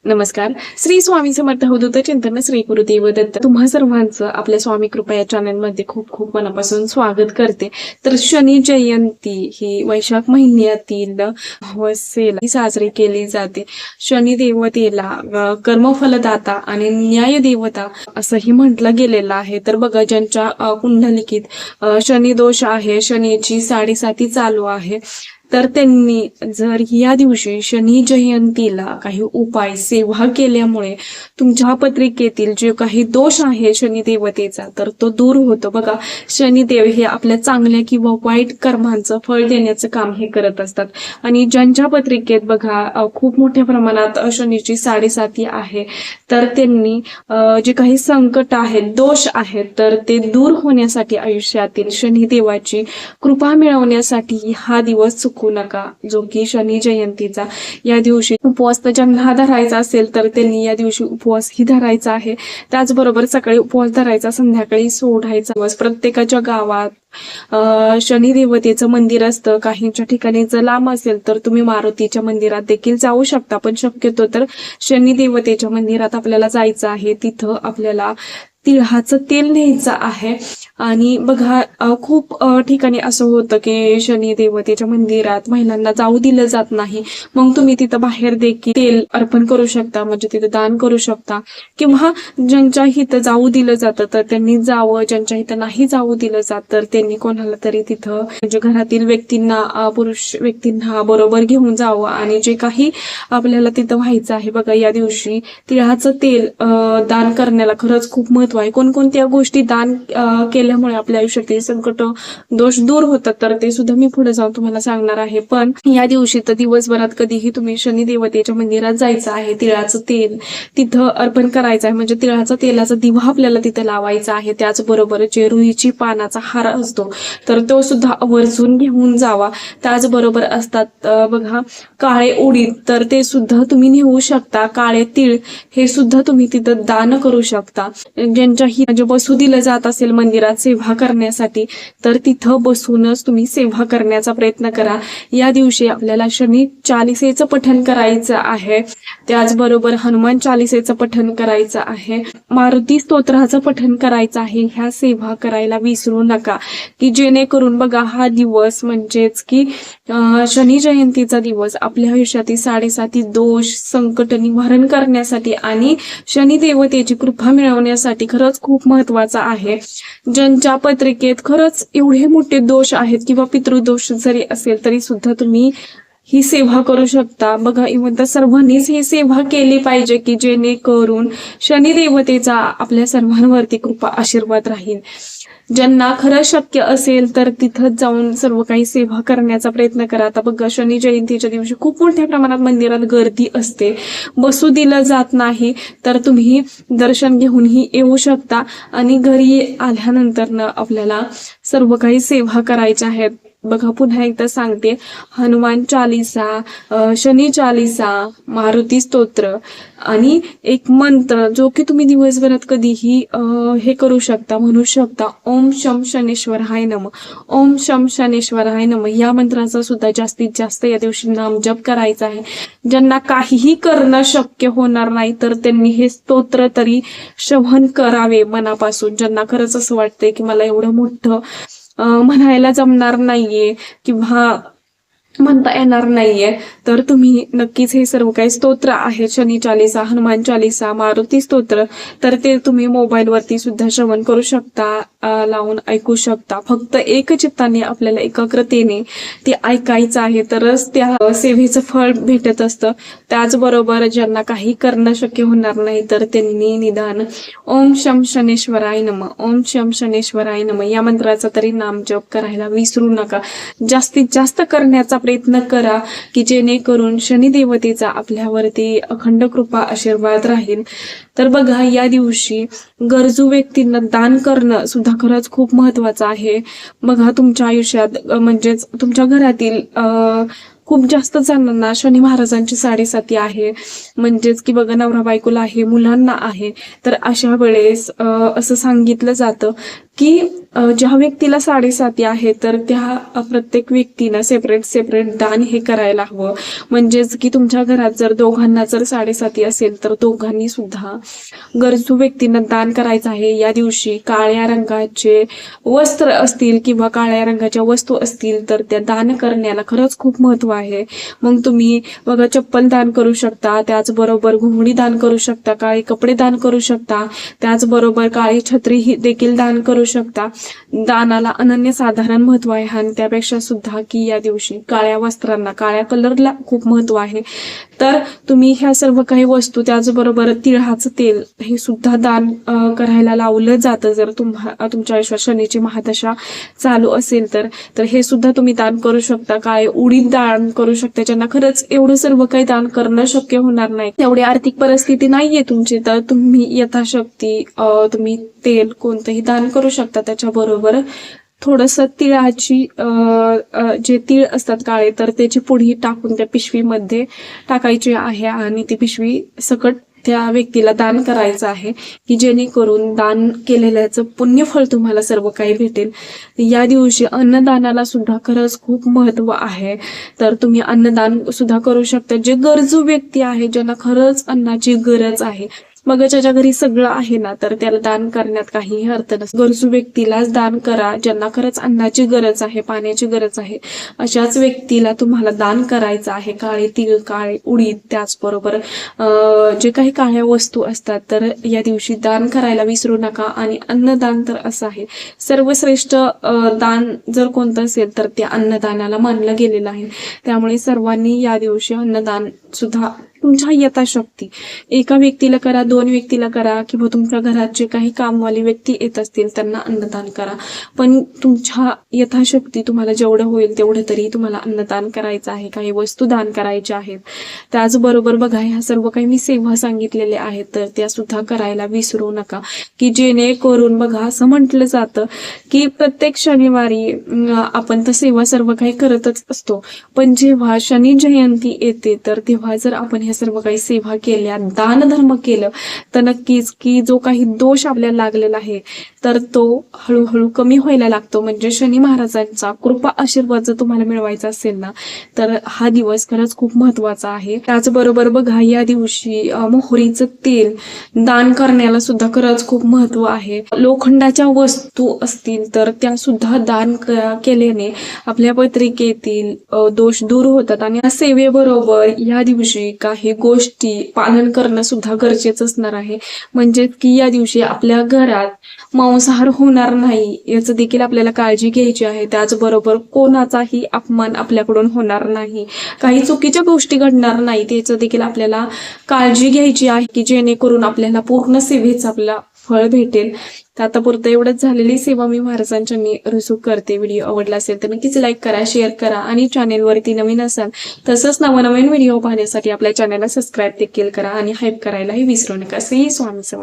नमस्कार. श्री स्वामी समर्थ अवधूत चिंतन श्री गुरुदेव दत्त. तुम्हा सर्वांचं आपल्या स्वामी कृपा या चॅनलमध्ये खूप खूप मनापासून स्वागत करते. तर शनी जयंती ही वैशाख महिन्यातील अमावस्येला साजरी केली जाते. शनी देवतेला कर्मफलदाता आणि न्याय देवता असंही म्हटलं गेलेलं आहे. तर बघा, ज्यांच्या कुंडलिकीत शनी दोष आहे, शनीची 7.5 चालू आहे, तर त्यांनी जर या दिवशी शनी जयंतीला काही उपाय सेवा केल्यामुळे तुमच्या पत्रिकेतील जे काही दोष आहे शनी देवतेचा, तर तो दूर होतो. बघा, शनिदेव हे आपल्या चांगल्या किंवा वाईट कर्मांचं फळ देण्याचं काम हे करत असतात. आणि ज्यांच्या पत्रिकेत बघा खूप मोठ्या प्रमाणात शनीची 7.5 आहे, तर त्यांनी जे काही संकट आहेत, दोष आहेत, तर ते दूर होण्यासाठी आयुष्यातील शनिदेवाची कृपा मिळवण्यासाठी हा दिवस चुकू नका, जो की शनी जयंतीचा. या दिवशी उपवास ज्यांना धरायचा असेल तर त्यांनी या दिवशी उपवास ही धरायचा आहे. त्याचबरोबर सकाळी उपवास धरायचा, संध्याकाळी सोडायचा. दिवस प्रत्येकाच्या गावात शनी देवतेचं मंदिर असतं. काहींच्या ठिकाणी जर लांब असेल तर तुम्ही मारुतीच्या मंदिरात देखील जाऊ शकता, पण शक्यतो तर शनी देवतेच्या मंदिरात आपल्याला जायचं आहे. तिथं आपल्याला तिळाचं तेल न्यायचं आहे. आणि बघा, खूप ठिकाणी असं होतं की शनी देवतेच्या मंदिरात महिलांना जाऊ दिलं जात नाही. मग तुम्ही तिथं बाहेर देखील तेल अर्पण करू शकता, म्हणजे तिथं दान करू शकता. किंवा ज्यांच्या इथं जाऊ दिलं जातं तर त्यांनी जावं, ज्यांच्या इथं नाही जाऊ दिलं जात तर त्यांनी कोणाला तरी तिथं, म्हणजे घरातील व्यक्तींना, पुरुष व्यक्तींना बरोबर घेऊन जावं. आणि जे काही आपल्याला तिथं व्हायचं आहे, बघा, या दिवशी तिळाचं तेल दान करण्याला खरंच खूप महत्व आहे. कोणकोणत्या गोष्टी दान केल्यामुळे आपल्या आयुष्यातील संकट, दोष दूर होतात, तर ते सुद्धा मी पुढे जाऊन तुम्हाला सांगणार आहे. पण या दिवशी तर दिवसभरात कधीही तुम्ही शनी देवतेच्या मंदिरात जायचं आहे. तिळाचं तेल तिथं अर्पण करायचं आहे, म्हणजे तिळाचा तेलाचा दिवा आपल्याला तिथं लावायचा आहे. त्याचबरोबर जे रुईची पानाचा हार असतो तर तो सुद्धा आवर्जून घेऊन जावा. त्याचबरोबर असतात बघा काळे उडीद, तर ते सुद्धा तुम्ही नेऊ शकता. काळे तीळ हे सुद्धा तुम्ही तिथं दान करू शकता. ज्यांच्याही म्हणजे बसू दिलं जात असेल मंदिरात सेवा करण्यासाठी, तर तिथं बसूनच तुम्ही सेवा करण्याचा प्रयत्न करा. या दिवशी आपल्याला शनी चालिसेचं पठण करायचं आहे. त्याचबरोबर हनुमान चालिसेचं पठण करायचं आहे. मारुती स्तोत्राचं पठण करायचं आहे. ह्या सेवा करायला विसरू नका, की जेणेकरून बघा हा दिवस म्हणजेच की शनी जयंतीचा दिवस आपल्या आयुष्यातील 7.5 दोष संकट निवारण करण्यासाठी आणि शनी देवतेची कृपा मिळवण्यासाठी खरंच खूप महत्वाचा आहे. ज्यांच्या पत्रिकेत खरंच एवढे मोठे दोष आहेत किंवा पितृदोष जरी असेल तरी सुद्धा तुम्ही ही सेवा करू शकता. बघा, इव्हन सर्वांनीच ही सेवा केली पाहिजे, की जेणेकरून शनी देवतेचा आपल्या सर्वांवरती कृपा आशीर्वाद राहील. ज्यांना खरं शक्य असेल तर तिथं जाऊन सर्व काही सेवा करण्याचा प्रयत्न करा. आता बघा, शनी जयंतीच्या दिवशी खूप मोठ्या प्रमाणात मंदिरात गर्दी असते, बसू दिलं जात नाही, तर तुम्ही दर्शन घेऊनही येऊ शकता. आणि घरी आल्यानंतर आपल्याला सर्व काही सेवा करायच्या आहेत. बघा, पुन्हा एकदा सांगते, हनुमान चालिसा, शनी चालिसा, मारुती स्तोत्र आणि एक मंत्र जो की तुम्ही दिवसभरात कधीही हे करू शकता, म्हणू शकता. ओम शम शनेश्वराय नमः, ओम शम शनेश्वराय नमः. या मंत्राचा सुद्धा जास्तीत जास्त या दिवशी नामजप करायचा आहे. ज्यांना काहीही करणं शक्य होणार नाही तर त्यांनी हे स्तोत्र तरी श्रवण करावे मनापासून. ज्यांना खरंच असं वाटतंय की मला एवढं मोठं म्हणायला जमणार नाहीये किंवा म्हणता येणार नाहीये, तर तुम्ही नक्कीच हे सर्व काही स्तोत्र आहेत, शनी चालिसा, हनुमान चालिसा, मारुती स्तोत्र, तर ते तुम्ही मोबाईलवरती सुद्धा श्रवण करू शकता, लावून ऐकू शकता. फक्त एक चित्ताने आपल्याला एकाग्रतेने ते ऐकायचं आहे, तरच त्या सेवेचं फळ भेटत असतं. त्याचबरोबर ज्यांना काही करणं शक्य होणार नाही तर त्यांनी निदान ओम शम शनेश्वराय नमः, ओम शम शनेश्वराय नमः या मंत्राचा तरी नामजप करायला विसरू नका. जास्तीत जास्त करण्याचा प्रयत्न करा, की जेणेकरून शनी देवतेचा आपल्यावरती अखंड कृपा आशीर्वाद राहील. तर बघा, या दिवशी गरजू व्यक्तींना दान करणं सुद्धा खरंच खूप महत्वाचं आहे. बघा, तुमच्या आयुष्यात म्हणजेच तुमच्या घरातील खूप जास्त जणांना शनी महाराजांची 7.5 आहे, म्हणजेच की बघा, नवरा बायकोला आहे, मुलांना आहे, तर अशा वेळेस असं सांगितलं जातं की ज्या व्यक्तीला साडेसाती आहे तर त्या प्रत्येक व्यक्तीनं सेपरेट दान हे करायला हवं. म्हणजेच की तुमच्या घरात जर दोघांना जर साडेसाती असेल तर दोघांनी सुद्धा गरजू व्यक्तींना दान करायचं आहे. या दिवशी काळ्या रंगाचे वस्त्र असतील किंवा काळ्या रंगाच्या वस्तू असतील तर त्या दान करण्याला खरंच खूप महत्व आहे. मग तुम्ही बघा चप्पल दान करू शकता, त्याचबरोबर घुंगडी दान करू शकता, काळे कपडे दान करू शकता, त्याचबरोबर काळी छत्री ही देखील दान करू शकता. दानाला अनन्यसाधारण महत्व आहे आणि त्यापेक्षा सुद्धा की या दिवशी काळ्या वस्त्रांना, काळ्या कलरला खूप महत्व आहे. तर तुम्ही ह्या सर्व काही वस्तू, त्याचबरोबर तिळाचं तेल हे सुद्धा दान करायला लावलं जातं. जर तुमच्या आयुष्यात शनीची महादशा चालू असेल तर हे सुद्धा तुम्ही दान करू शकता. काळे उडीद दान करू शकता. ज्यांना खरंच एवढं सर्व काही दान करणं शक्य होणार नाही, एवढी आर्थिक परिस्थिती नाहीये तुमची, तर तुम्ही यथाशक्ती तुम्ही तेल कोणतंही दान करू शकता. त्याच्याबरोबर थोडंसं तिळाची जे तीळ असतात काळे तर त्याची पुडी टाकून त्या पिशवीमध्ये टाकायची आहे आणि ती पिशवी सकट त्या व्यक्तीला दान करायचं आहे, की जेणेकरून दान केलेल्याचं पुण्यफळ तुम्हाला सर्व काही भेटेल. या दिवशी अन्नदानाला सुद्धा खरंच खूप महत्व आहे. तर तुम्ही अन्नदान सुद्धा करू शकता. जे गरजू व्यक्ती आहे, ज्यांना खरंच अन्नाची गरज आहे, मग ज्याच्या घरी सगळं आहे ना तर त्याला दान करण्यात काहीही अर्थ नसतो. गरजू व्यक्तीलाच दान करा. ज्यांना खरंच अन्नाची गरज आहे, पाण्याची गरज आहे, अशाच व्यक्तीला तुम्हाला दान करायचं आहे. काळे तीळ, काळे उडीद, त्याचबरोबर जे काही काळ्या वस्तू असतात तर या दिवशी दान करायला विसरू नका. आणि अन्नदान तर असं आहे, सर्वश्रेष्ठ दान जर कोणतं असेल तर ते अन्नदानाला मानलं गेलेलं आहे. त्यामुळे सर्वांनी या दिवशी अन्नदान सुद्धा तुमच्या यथाशक्ती एका व्यक्तीला करा, 2 व्यक्तीला करा, किंवा तुमच्या घरात जे काही कामवाली व्यक्ती येत असतील त्यांना अन्नदान करा. पण तुमच्या यथाशक्ती तुम्हाला जेवढं होईल तेवढं तरी तुम्हाला अन्नदान करायचं आहे. काही वस्तू दान करायच्या आहेत. त्याचबरोबर बघा, ह्या सर्व काही मी सेवा सांगितलेले आहेत तर त्या सुद्धा करायला विसरू नका, की जेणेकरून बघा असं म्हटलं जातं की प्रत्येक शनिवारी आपण तर सेवा सर्व काही करतच असतो, पण जेव्हा शनी जयंती येते तर तेव्हा जर आपण सर्व काही सेवा केल्या, दान धर्म केलं तर नक्कीच की जो काही दोष आपल्याला लागलेला आहे तर तो हळूहळू कमी व्हायला लागतो. म्हणजे शनी महाराजांचा कृपा आशीर्वाद जर तुम्हाला मिळवायचा असेल ना तर हा दिवस खरंच खूप महत्वाचा आहे. त्याचबरोबर बघा, या दिवशी मोहरीचं तेल दान करण्याला सुद्धा खरंच खूप महत्व आहे. लोखंडाच्या वस्तू असतील तर त्या सुद्धा दान केल्याने आपल्या पत्रिकेतील दोष दूर होतात. आणि सेवेबरोबर या दिवशी काही गोष्टी पालन करणं सुद्धा गरजेचं असणार आहे. म्हणजे की या दिवशी आपल्या घरात मांसाहार होणार नाही याचं देखील आपल्याला काळजी घ्यायची आहे. त्याचबरोबर कोणाचाही अपमान आपल्याकडून होणार नाही, काही चुकीच्या गोष्टी घडणार नाहीत याचं देखील आपल्याला काळजी घ्यायची आहे, की जेणेकरून आपल्याला पूर्ण सेवेचं आपला फळ भेटेल. तर आता पुरतं एवढंच. झालेली सेवा मी महाराजांच्या रुजू करते. व्हिडिओ आवडला असेल तर नक्कीच लाईक करा, शेअर करा आणि चॅनेलवरती नवीन असाल तसंच नवनवीन व्हिडिओ पाहण्यासाठी आपल्या चॅनलला सबस्क्राईब देखील करा आणि हाईप करायलाही विसरू नका. श्री स्वामी समर्थ.